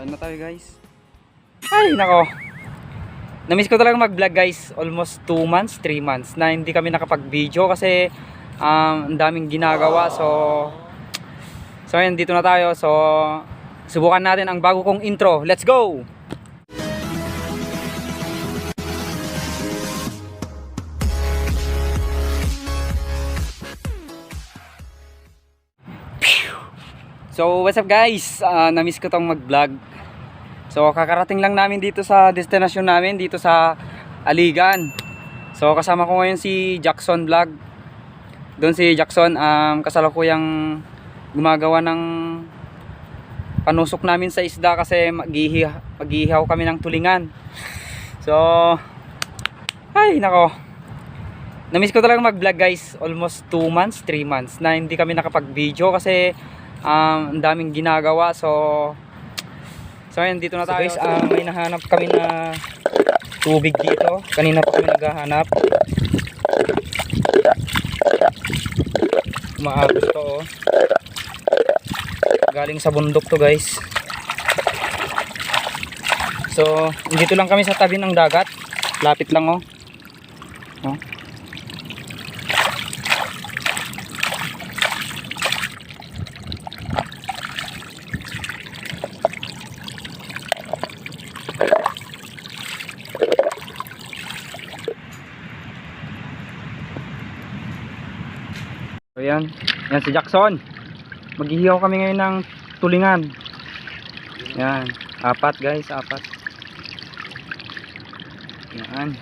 Kain na tayo guys. Ay nako, namiss ko talaga mag vlog guys. Almost 2 months, 3 months na hindi kami nakapag video kasi ang daming ginagawa. So ayun, dito na tayo. So subukan natin ang bago kong intro. Let's go! So what's up guys, namiss ko tong mag vlog. So kakarating lang namin dito sa destinasyon namin, dito sa Aligan. So kasama ko ngayon si Jackson Vlog. Doon si Jackson, kasalukuyang gumagawa ng panusok namin sa isda kasi maghihihaw kami ng tulingan. So ay nako, namiss ko talaga mag vlog guys. Almost 2 months, 3 months na hindi kami nakapag video kasi ang daming ginagawa. So ayun, dito na tayo. So guys, may nahanap kami na tubig dito. Kanina pa kami naghahanap. Maagos to oh. Galing sa bundok to guys. So dito lang kami sa tabi ng dagat. Lapit lang oh. Oh. So yan si Jackson. Maghihiyaw kami ngayon ng tulingan. Yan, 4 guys, 4. Yan.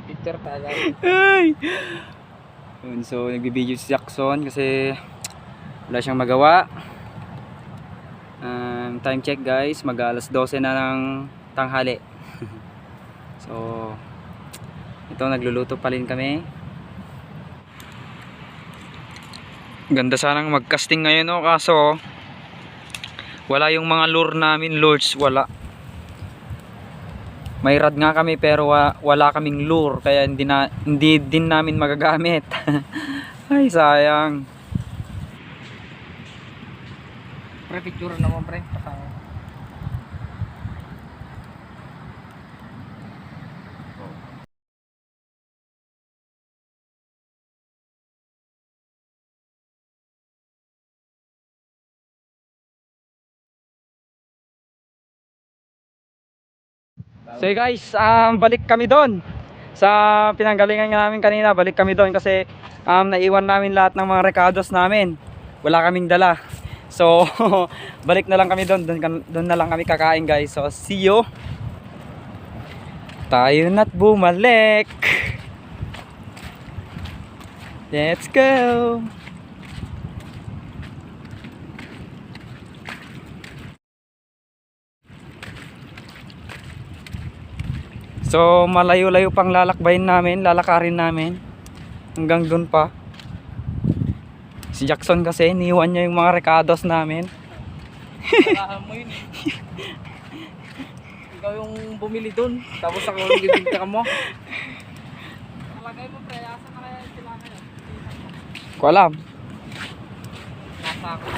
Picture talaga. Ay. So nagbibideo si Jackson kasi wala siyang magawa. Time check guys, mag-alas 12 na ng tanghali. So ito, nagluluto pa rin kami. Ganda sanang mag-casting ngayon oh, kaso wala yung mga lure namin, lures wala. May rod nga kami pero wala kaming lure kaya hindi din namin magagamit. Ay sayang. Pre, picture naman pre. Pasang. So guys, balik kami doon sa pinanggalingan namin kanina. Balik kami doon kasi naiwan namin lahat ng mga recados namin. Wala kaming dala. So balik na lang kami doon. Doon na lang kami kakain guys. So see you. Tayo na't bumalik. Let's go. So malayo-layo pang lalakbayin namin, lalakarin namin hanggang dun pa. Si Jackson kasi iniwan niya yung mga recados namin. Alahan mo yun eh. ikaw yung bumili dun. Tapos ako yung bibinta ka mo. Palagay mo pre, asa na kaya sila ngayon? Ko alam. Nasa ako.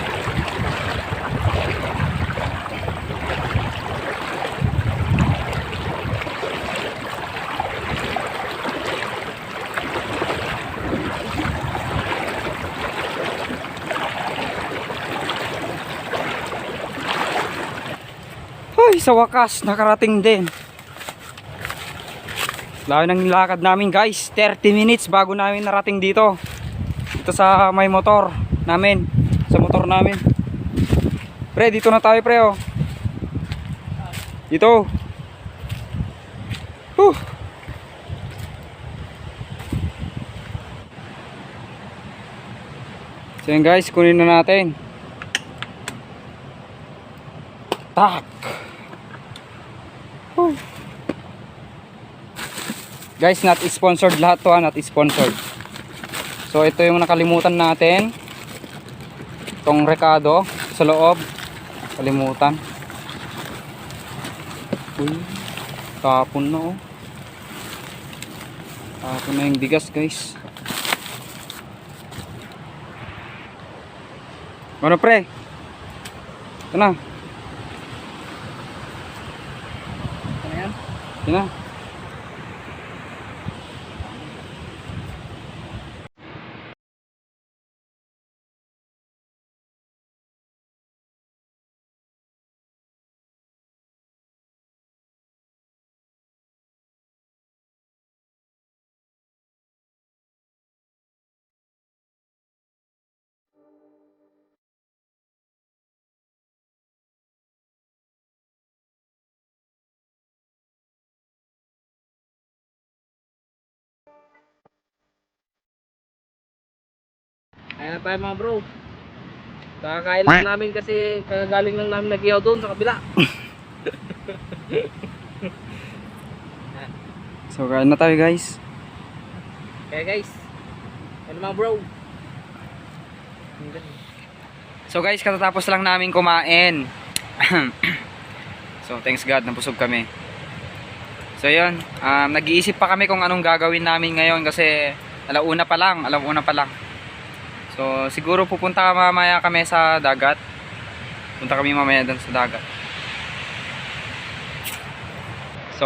Ay, sa wakas, nakarating din. Layo ng lakad namin guys, 30 minutes bago namin narating dito. Dito sa may motor namin, sa motor namin. Pre, dito na tayo pre oh. Dito. So yan guys, kunin na natin. Tak. Guys, not sponsored lahat to, not sponsored. So ito yung nakalimutan natin. Itong rekado sa loob. Kalimutan. Uy, tapon na oh. Tapon na yung bigas guys. Ano pre? Ito na. Ano yan? Ito na. Ayan na tayo mga bro. Kakakain lang namin kasi kagagaling lang namin nag-ihaw doon sa kabila. So kain na tayo guys. Kaya guys, ano mga bro? So guys, katatapos lang namin kumain. So thanks God, nabusog kami. So yun, nag-iisip pa kami kung anong gagawin namin ngayon kasi alauna pa lang. So siguro pupunta mamaya kami sa dagat. Punta kami mamaya doon sa dagat. So